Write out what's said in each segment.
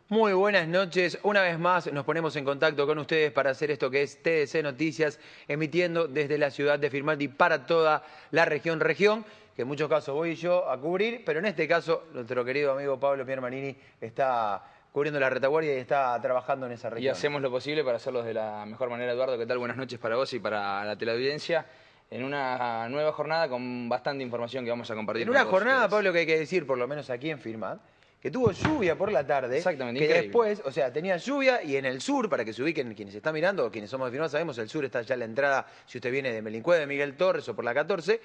Muy buenas noches. Una vez más nos ponemos en contacto con ustedes para hacer esto que es TDC Noticias, emitiendo desde la ciudad de Firmat y para toda la región, que en muchos casos voy yo a cubrir, pero en este caso nuestro querido amigo Pablo Piermanini está cubriendo la retaguardia y está trabajando en esa región. Y hacemos lo posible para hacerlo de la mejor manera. Eduardo, ¿qué tal? Buenas noches para vos y para la teleaudiencia. En una nueva jornada con bastante información que vamos a compartir. En una jornada, Pablo, que hay que decir, por lo menos aquí en Firmat, que tuvo lluvia por la tarde. Exactamente, que increíble. Después, o sea, tenía lluvia y en el sur, para que se ubiquen quienes están mirando o quienes somos de Firmat, sabemos, el sur está ya a la entrada, si usted viene de Melincue, de Miguel Torres o por la 14,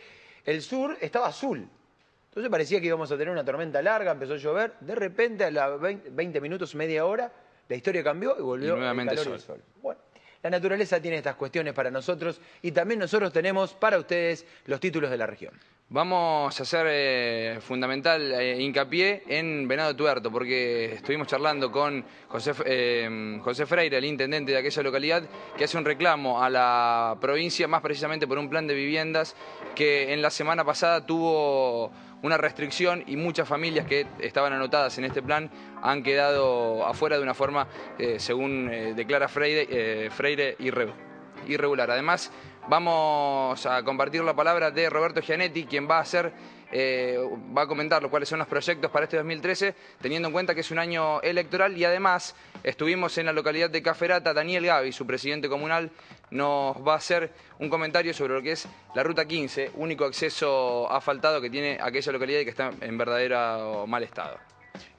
el sur estaba azul. Entonces parecía que íbamos a tener una tormenta larga, empezó a llover, de repente a los 20 minutos, media hora, la historia cambió y volvió nuevamente el calor y el sol. sol. Bueno, la naturaleza tiene estas cuestiones para nosotros y también nosotros tenemos para ustedes los títulos de la región. Vamos a hacer fundamental hincapié en Venado Tuerto, porque estuvimos charlando con José Freire, el intendente de aquella localidad, que hace un reclamo a la provincia, más precisamente por un plan de viviendas que en la semana pasada tuvo una restricción y muchas familias que estaban anotadas en este plan han quedado afuera de una forma, según declara Freire, irregular. Además, vamos a compartir la palabra de Roberto Gianetti, quien va a comentar cuáles son los proyectos para este 2013, teniendo en cuenta que es un año electoral. Y además estuvimos en la localidad de Caferata. Daniel Gavi, su presidente comunal, nos va a hacer un comentario sobre lo que es la Ruta 15, único acceso asfaltado que tiene aquella localidad y que está en verdadero mal estado.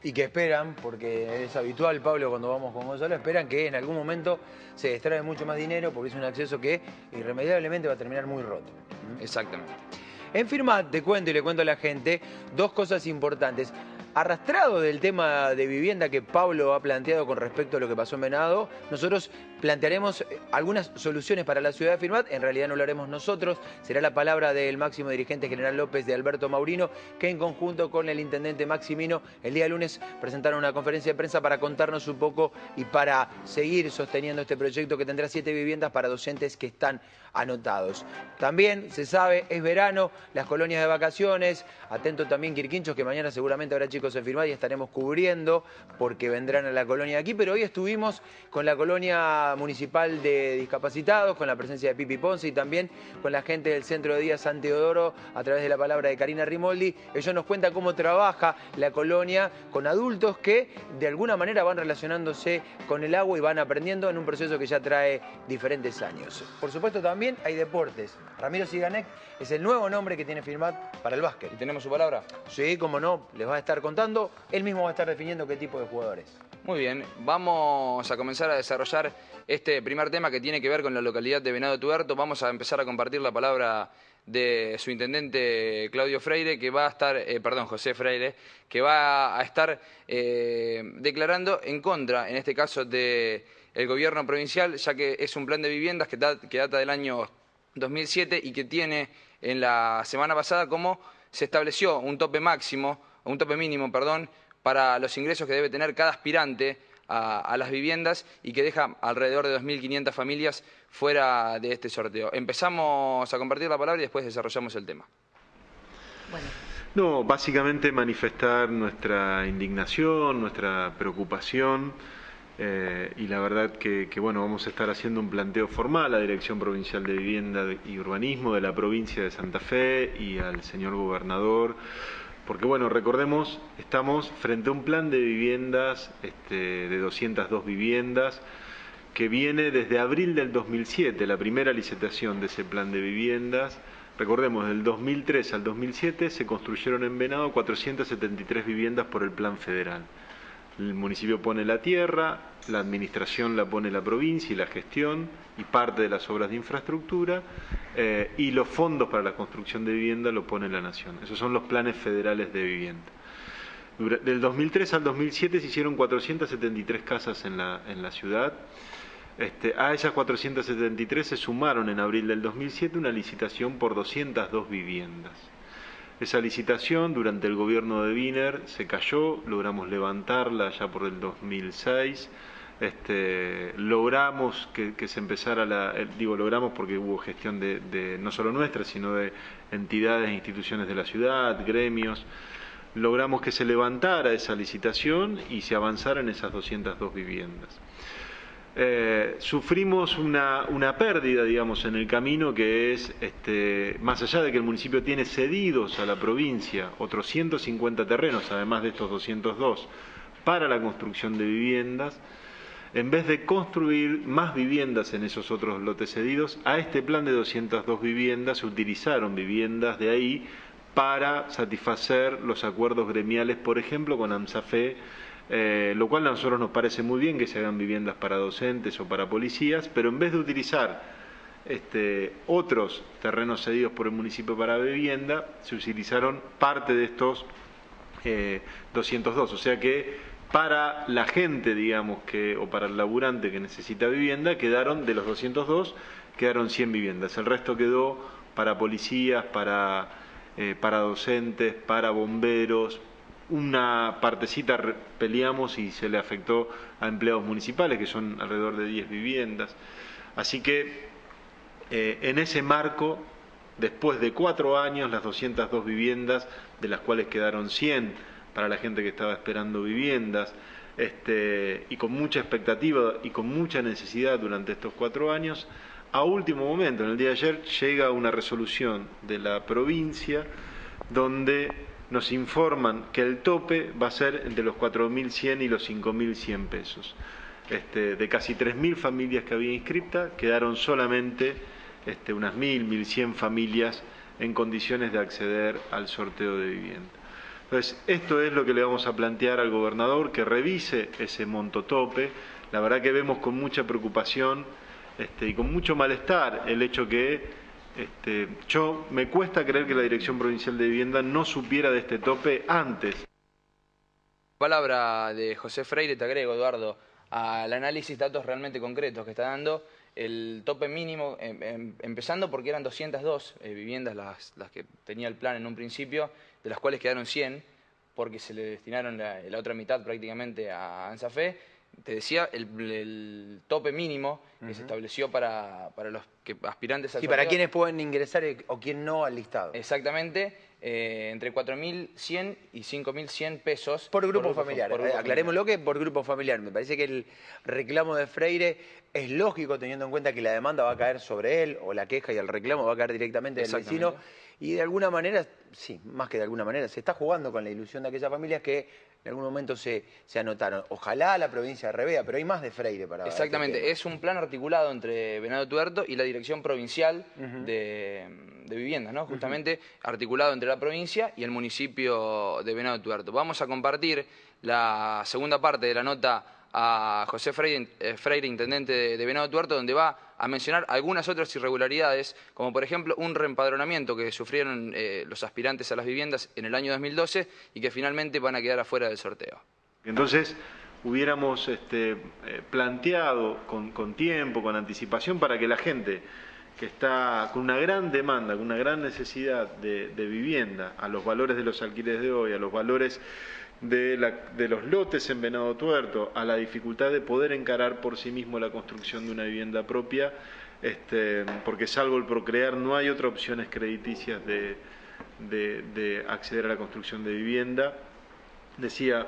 Y que esperan, porque es habitual, Pablo, cuando vamos con Gonzalo, esperan que en algún momento se extrae mucho más dinero porque es un acceso que irremediablemente va a terminar muy roto. Exactamente. En Firmat, te cuento y le cuento a la gente dos cosas importantes. Arrastrado del tema de vivienda que Pablo ha planteado con respecto a lo que pasó en Venado, nosotros plantearemos algunas soluciones para la ciudad de Firmat. En realidad no lo haremos nosotros, será la palabra del máximo dirigente general López, de Alberto Maurino, que en conjunto con el intendente Maximino el día lunes presentaron una conferencia de prensa para contarnos un poco y para seguir sosteniendo este proyecto que tendrá 7 viviendas para docentes que están anotados. También se sabe, es verano, las colonias de vacaciones, atento también Quirquinchos, que mañana seguramente habrá chicos en Firmat y estaremos cubriendo porque vendrán a la colonia de aquí, pero hoy estuvimos con la colonia municipal de discapacitados, con la presencia de Pipi Ponce y también con la gente del Centro de Día San Teodoro a través de la palabra de Karina Rimoldi. Ellos nos cuentan cómo trabaja la colonia con adultos que de alguna manera van relacionándose con el agua y van aprendiendo en un proceso que ya trae diferentes años. Por supuesto también hay deportes. Ramiro Siganek es el nuevo nombre que tiene Firmat para el básquet. ¿Y tenemos su palabra? Sí, cómo no, les va a estar contando. Él mismo va a estar definiendo qué tipo de jugadores. Muy bien, vamos a comenzar a desarrollar este primer tema que tiene que ver con la localidad de Venado Tuerto. Vamos a empezar a compartir la palabra de su intendente Claudio Freire, que va a estar, José Freire, que va a estar declarando en contra, en este caso, del gobierno provincial, ya que es un plan de viviendas que data del año 2007 y que tiene en la semana pasada como se estableció un tope mínimo, para los ingresos que debe tener cada aspirante a las viviendas y que deja alrededor de 2.500 familias fuera de este sorteo. Empezamos a compartir la palabra y después desarrollamos el tema. Bueno. No, básicamente manifestar nuestra indignación, nuestra preocupación y la verdad que bueno, vamos a estar haciendo un planteo formal a la Dirección Provincial de Vivienda y Urbanismo de la provincia de Santa Fe y al señor gobernador. Porque bueno, recordemos, estamos frente a un plan de viviendas, de 202 viviendas, que viene desde abril del 2007, la primera licitación de ese plan de viviendas. Recordemos, del 2003 al 2007 se construyeron en Venado 473 viviendas por el plan federal. El municipio pone la tierra, la administración la pone la provincia y la gestión y parte de las obras de infraestructura y los fondos para la construcción de vivienda lo pone la nación. Esos son los planes federales de vivienda. Del 2003 al 2007 se hicieron 473 casas en la ciudad. A esas 473 se sumaron en abril del 2007 una licitación por 202 viviendas. Esa licitación durante el gobierno de Wiener se cayó, logramos levantarla ya por el 2006, logramos que se empezara logramos porque hubo gestión de no solo nuestra, sino de entidades e instituciones de la ciudad, gremios, logramos que se levantara esa licitación y se avanzara en esas 202 viviendas. Sufrimos una pérdida, digamos, en el camino, que es, más allá de que el municipio tiene cedidos a la provincia otros 150 terrenos, además de estos 202, para la construcción de viviendas, en vez de construir más viviendas en esos otros lotes cedidos, a este plan de 202 viviendas se utilizaron viviendas de ahí para satisfacer los acuerdos gremiales, por ejemplo, con AMSAFE, lo cual a nosotros nos parece muy bien que se hagan viviendas para docentes o para policías, pero en vez de utilizar otros terrenos cedidos por el municipio para vivienda, se utilizaron parte de estos 202, o sea que para la gente, digamos, o para el laburante que necesita vivienda, de los 202, quedaron 100 viviendas. El resto quedó para policías, para docentes, para bomberos. Una partecita peleamos y se le afectó a empleados municipales, que son alrededor de 10 viviendas. Así que en ese marco, después de 4 años, las 202 viviendas, de las cuales quedaron 100 para la gente que estaba esperando viviendas, y con mucha expectativa y con mucha necesidad durante estos 4 años, a último momento, en el día de ayer, llega una resolución de la provincia donde nos informan que el tope va a ser entre los 4.100 y los 5.100 pesos. De casi 3.000 familias que había inscriptas, quedaron solamente unas 1.100 familias en condiciones de acceder al sorteo de vivienda. Entonces, esto es lo que le vamos a plantear al gobernador, que revise ese monto tope. La verdad que vemos con mucha preocupación y con mucho malestar el hecho que me cuesta creer que la Dirección Provincial de Vivienda no supiera de este tope antes. Palabra de José Freire, te agrego, Eduardo, al análisis, datos realmente concretos que está dando. El tope mínimo, empezando porque eran 202 viviendas las que tenía el plan en un principio, de las cuales quedaron 100, porque se le destinaron la otra mitad prácticamente a ANSAFE. Te decía, el tope mínimo que se estableció para los aspirantes al sorteo. Y para quienes pueden ingresar o quien no al listado. Exactamente, entre 4.100 y 5.100 pesos. Por grupo familiar. Aclarémoslo que por grupo familiar. Me parece que el reclamo de Freire es lógico teniendo en cuenta que la demanda va a caer sobre él, o la queja y el reclamo va a caer directamente del vecino. Y de alguna manera, sí, más que de alguna manera, se está jugando con la ilusión de aquellas familias que en algún momento se anotaron. Ojalá la provincia revea, pero hay más de Freire para... Exactamente, es un plan articulado entre Venado Tuerto y la Dirección Provincial de Viviendas, ¿no? Justamente articulado entre la provincia y el municipio de Venado Tuerto. Vamos a compartir la segunda parte de la nota a José Freire, intendente de Venado Tuerto, donde va a mencionar algunas otras irregularidades, como por ejemplo un reempadronamiento que sufrieron los aspirantes a las viviendas en el año 2012 y que finalmente van a quedar afuera del sorteo. Entonces hubiéramos planteado con tiempo, con anticipación, para que la gente que está con una gran demanda, con una gran necesidad de vivienda, a los valores de los alquileres de hoy, a los valores de los lotes en Venado Tuerto, a la dificultad de poder encarar por sí mismo la construcción de una vivienda propia, porque salvo el Procrear no hay otras opciones crediticias de acceder a la construcción de vivienda. Decía,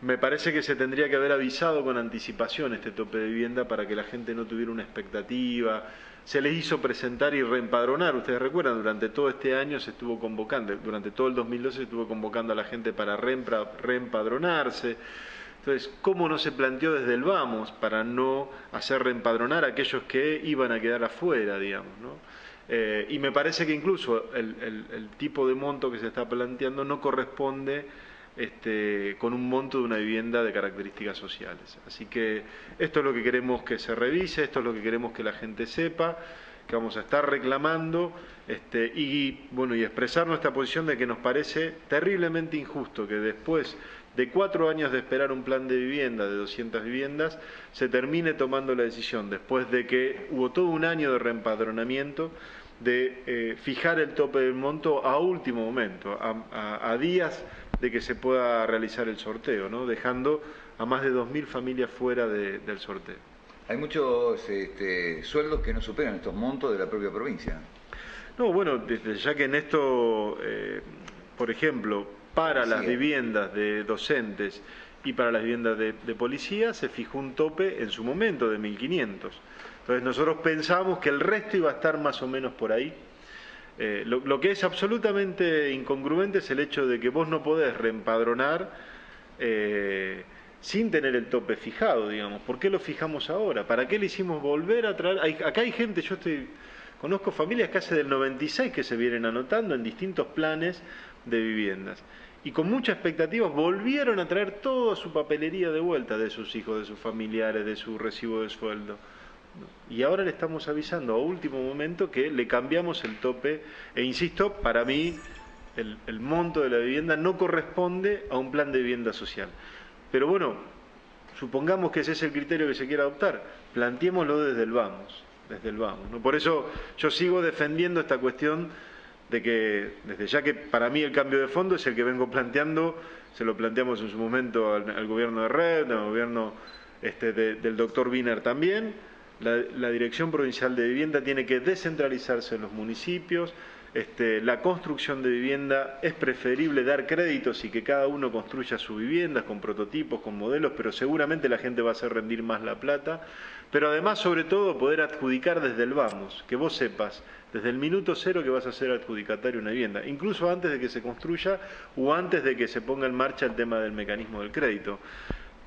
me parece que se tendría que haber avisado con anticipación este tope de vivienda para que la gente no tuviera una expectativa. Se les hizo presentar y reempadronar. Ustedes recuerdan, durante todo este año se estuvo convocando, durante todo el 2012 se estuvo convocando a la gente para reempadronarse. Entonces, ¿cómo no se planteó desde el vamos para no hacer reempadronar a aquellos que iban a quedar afuera, digamos, ¿no? Y me parece que incluso el tipo de monto que se está planteando no corresponde con un monto de una vivienda de características sociales. Así que esto es lo que queremos que se revise, esto es lo que queremos que la gente sepa, que vamos a estar reclamando y expresar nuestra posición de que nos parece terriblemente injusto que después de 4 años de esperar un plan de vivienda de 200 viviendas se termine tomando la decisión, después de que hubo todo un año de reempadronamiento, de fijar el tope del monto a último momento, a días de que se pueda realizar el sorteo, ¿no? Dejando a más de 2.000 familias fuera del sorteo. Hay muchos sueldos que no superan estos montos de la propia provincia. No, bueno, ya que en esto, por ejemplo, para las viviendas de docentes y para las viviendas de policía se fijó un tope en su momento de 1.500. Entonces nosotros pensamos que el resto iba a estar más o menos por ahí. Lo que es absolutamente incongruente es el hecho de que vos no podés reempadronar sin tener el tope fijado, digamos. ¿Por qué lo fijamos ahora? ¿Para qué le hicimos volver a traer? Acá hay gente, conozco familias que hace del 96 que se vienen anotando en distintos planes de viviendas. Y con mucha expectativa volvieron a traer toda su papelería de vuelta de sus hijos, de sus familiares, de su recibo de sueldo. Y ahora le estamos avisando a último momento que le cambiamos el tope. E insisto, para mí el monto de la vivienda no corresponde a un plan de vivienda social. Pero bueno, supongamos que ese es el criterio que se quiera adoptar, planteémoslo desde el vamos, ¿no? Por eso yo sigo defendiendo esta cuestión de que, desde ya que para mí el cambio de fondo es el que vengo planteando, se lo planteamos en su momento al gobierno de Red, al gobierno del doctor Wiener también. La Dirección Provincial de Vivienda tiene que descentralizarse en los municipios. La construcción de vivienda es preferible dar créditos y que cada uno construya sus viviendas con prototipos, con modelos, pero seguramente la gente va a hacer rendir más la plata. Pero además, sobre todo, poder adjudicar desde el vamos, que vos sepas desde el minuto cero que vas a ser adjudicatario de una vivienda, incluso antes de que se construya o antes de que se ponga en marcha el tema del mecanismo del crédito.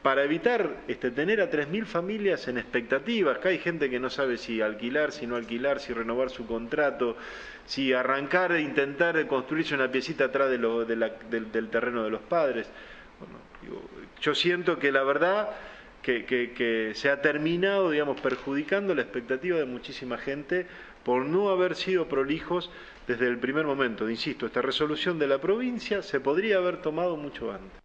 Para evitar tener a 3.000 familias en expectativas, que hay gente que no sabe si alquilar, si no alquilar, si renovar su contrato, si arrancar e intentar construirse una piecita atrás del terreno de los padres. Bueno, yo siento que la verdad que se ha terminado, digamos, perjudicando la expectativa de muchísima gente por no haber sido prolijos desde el primer momento. Insisto, esta resolución de la provincia se podría haber tomado mucho antes.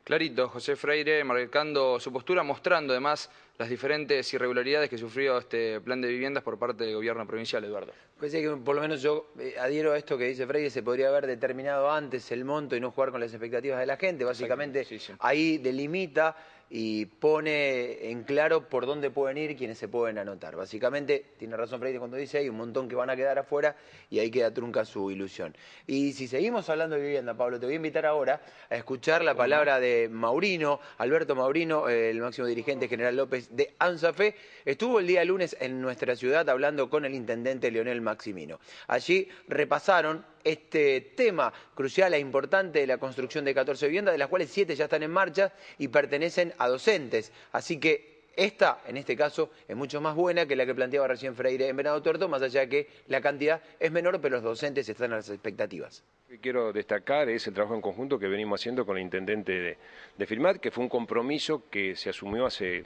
Clarito, José Freire marcando su postura, mostrando además las diferentes irregularidades que sufrió este plan de viviendas por parte del gobierno provincial, Eduardo. Pues sí, que por lo menos yo adhiero a esto que dice Freire, se podría haber determinado antes el monto y no jugar con las expectativas de la gente. Básicamente sí. Ahí delimita y pone en claro por dónde pueden ir quienes se pueden anotar. Básicamente, tiene razón Freire cuando dice hay un montón que van a quedar afuera y ahí queda trunca su ilusión. Y si seguimos hablando de vivienda, Pablo, te voy a invitar ahora a escuchar la palabra de Maurino, Alberto Maurino, el máximo dirigente General López de ANSAFE. Estuvo el día lunes en nuestra ciudad hablando con el intendente Leonel Maximino. Allí repasaron este tema crucial e importante de la construcción de 14 viviendas, de las cuales 7 ya están en marcha y pertenecen a docentes. Así que esta, en este caso, es mucho más buena que la que planteaba recién Freire en Venado Tuerto, más allá de que la cantidad es menor, pero los docentes están a las expectativas. Lo que quiero destacar es el trabajo en conjunto que venimos haciendo con el intendente de FIRMAT, que fue un compromiso que se asumió hace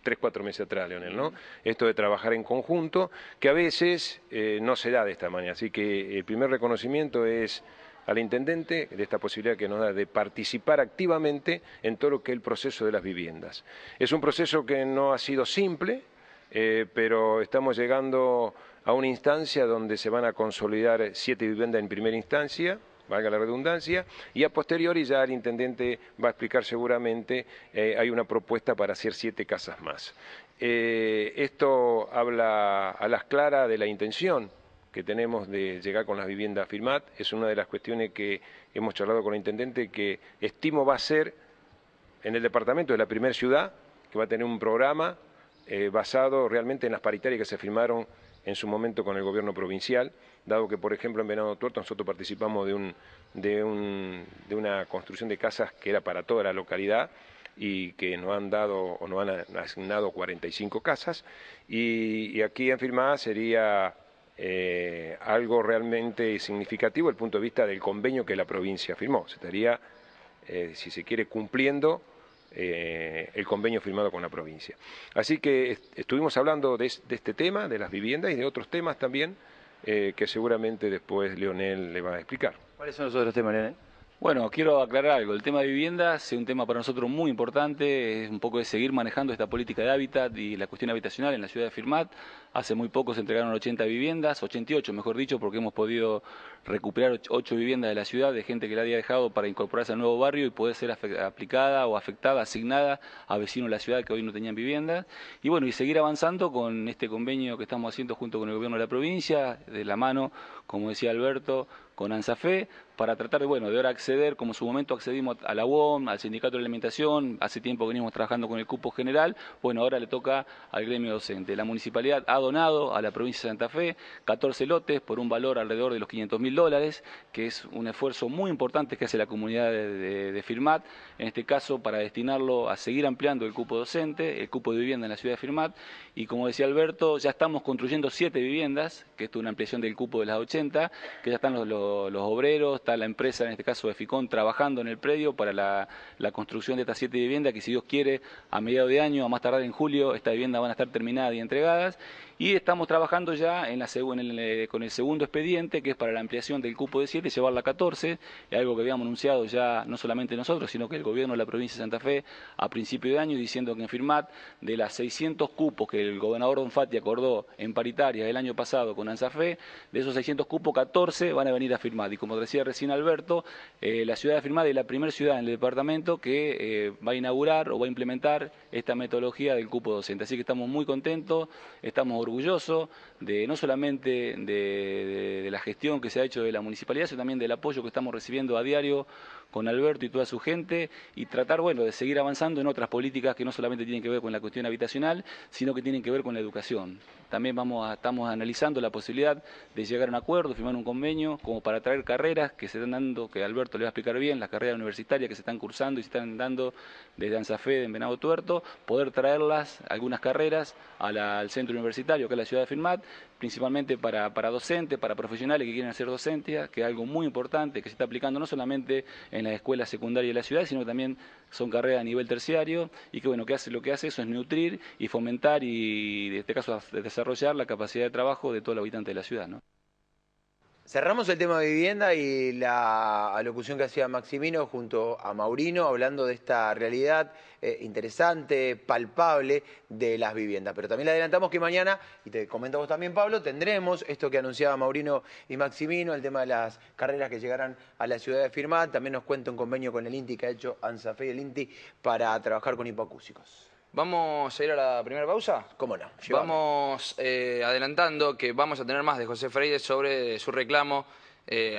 3-4 meses atrás, Leonel, ¿no? Esto de trabajar en conjunto, que a veces no se da de esta manera. Así que el primer reconocimiento es al intendente de esta posibilidad que nos da de participar activamente en todo lo que es el proceso de las viviendas. Es un proceso que no ha sido simple, pero estamos llegando a una instancia donde se van a consolidar 7 viviendas en primera instancia, valga la redundancia, y a posteriori ya el intendente va a explicar seguramente, hay una propuesta para hacer 7 casas más. Esto habla a las claras de la intención que tenemos de llegar con las viviendas FIRMAT. Es una de las cuestiones que hemos charlado con el intendente, que estimo va a ser en el departamento de la primera ciudad, que va a tener un programa basado realmente en las paritarias que se firmaron en su momento con el gobierno provincial, dado que, por ejemplo, en Venado Tuerto nosotros participamos de una construcción de casas que era para toda la localidad y que nos han dado o nos han asignado 45 casas, y aquí en FIRMAT sería algo realmente significativo desde el punto de vista del convenio que la provincia firmó. Se estaría, si se quiere, cumpliendo el convenio firmado con la provincia. Así que estuvimos hablando de este tema, de las viviendas y de otros temas también, que seguramente después Leonel le va a explicar. ¿Cuáles son los otros temas, Leonel? Bueno, quiero aclarar algo. El tema de viviendas es un tema para nosotros muy importante, es un poco de seguir manejando esta política de hábitat y la cuestión habitacional en la ciudad de FIRMAT. Hace muy poco se entregaron 80 viviendas, 88 mejor dicho, porque hemos podido recuperar 8 viviendas de la ciudad de gente que la había dejado para incorporarse al nuevo barrio y poder ser aplicada o afectada, asignada a vecinos de la ciudad que hoy no tenían viviendas. Y bueno, y seguir avanzando con este convenio que estamos haciendo junto con el gobierno de la provincia, de la mano como decía Alberto, con ANSAFE, para tratar de, bueno, de ahora acceder, como en su momento accedimos a la UOM, al Sindicato de Alimentación, hace tiempo venimos trabajando con el cupo general, bueno, ahora le toca al gremio docente. La municipalidad ha donado a la provincia de Santa Fe 14 lotes por un valor alrededor de los $500.000, que es un esfuerzo muy importante que hace la comunidad de Firmat, en este caso para destinarlo a seguir ampliando el cupo docente, el cupo de vivienda en la ciudad de Firmat, y como decía Alberto, ya estamos construyendo 7 viviendas, que esto es una ampliación del cupo de las 80, que ya están los obreros, está la empresa, en este caso de Ficón, trabajando en el predio para la construcción de estas 7 viviendas, que si Dios quiere, a mediados de año, a más tardar en julio, estas viviendas van a estar terminadas y entregadas. Y estamos trabajando ya con el segundo expediente, que es para la ampliación del cupo de 7 y llevarla a 14, algo que habíamos anunciado ya no solamente nosotros, sino que el gobierno de la provincia de Santa Fe a principio de año, diciendo que en Firmat, de las 600 cupos que el gobernador Don Fatti acordó en paritaria el año pasado con ANSAFE, de esos 600 cupos, 14 van a venir a Firmat. Y como decía recién Alberto, la ciudad de Firmat es la primera ciudad en el departamento que va a inaugurar o va a implementar esta metodología del cupo docente. Así que estamos muy contentos, estamos orgulloso de no solamente de la gestión que se ha hecho de la municipalidad, sino también del apoyo que estamos recibiendo a diario con Alberto y toda su gente, y tratar, bueno, de seguir avanzando en otras políticas que no solamente tienen que ver con la cuestión habitacional, sino que tienen que ver con la educación. También estamos analizando la posibilidad de llegar a un acuerdo, firmar un convenio, como para traer carreras que se están dando, que Alberto le va a explicar bien, las carreras universitarias que se están cursando y se están dando desde ANSAFE en Venado Tuerto, poder traerlas, algunas carreras, al centro universitario, que es la ciudad de Firmat, principalmente para docentes, para profesionales que quieren hacer docencia, que es algo muy importante, que se está aplicando no solamente en las escuelas secundarias de la ciudad, sino también son carreras a nivel terciario, y que bueno, lo que hace eso es nutrir y fomentar y en este caso desarrollar la capacidad de trabajo de todos los habitantes de la ciudad, ¿no? Cerramos el tema de vivienda y la alocución que hacía Maximino junto a Maurino, hablando de esta realidad interesante, palpable de las viviendas. Pero también le adelantamos que mañana, y te comentamos también, Pablo, tendremos esto que anunciaba Maurino y Maximino, el tema de las carreras que llegarán a la ciudad de Firmat. También nos cuenta un convenio con el INTI que ha hecho ANSAFE y el INTI para trabajar con hipoacúsicos. ¿Vamos a ir a la primera pausa? ¿Cómo no? Llévame. Vamos adelantando que vamos a tener más de José Freire sobre su reclamo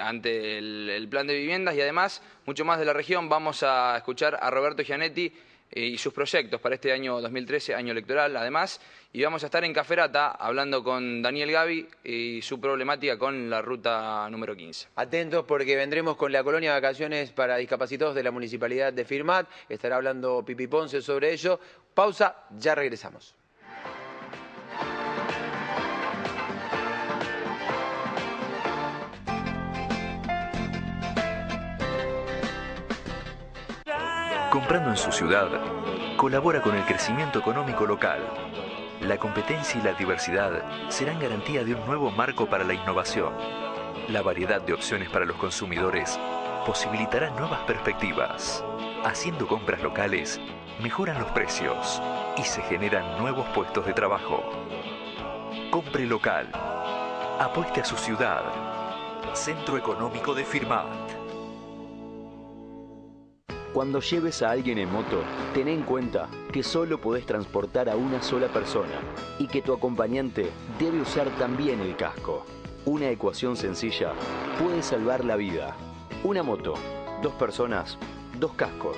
ante el plan de viviendas, y además mucho más de la región. Vamos a escuchar a Roberto Gianetti y sus proyectos para este año 2013, año electoral además, y vamos a estar en Caferata hablando con Daniel Gavi y su problemática con la ruta número 15. Atentos porque vendremos con la colonia de vacaciones para discapacitados de la Municipalidad de Firmat, estará hablando Pipi Ponce sobre ello. Pausa, ya regresamos. Comprando en su ciudad, colabora con el crecimiento económico local. La competencia y la diversidad serán garantía de un nuevo marco para la innovación. La variedad de opciones para los consumidores posibilitará nuevas perspectivas. Haciendo compras locales, mejoran los precios y se generan nuevos puestos de trabajo. Compre local. Apueste a su ciudad. Centro Económico de Firmat. Cuando lleves a alguien en moto, ten en cuenta que solo podés transportar a una sola persona y que tu acompañante debe usar también el casco. Una ecuación sencilla puede salvar la vida. Una moto, 2 personas, 2 cascos.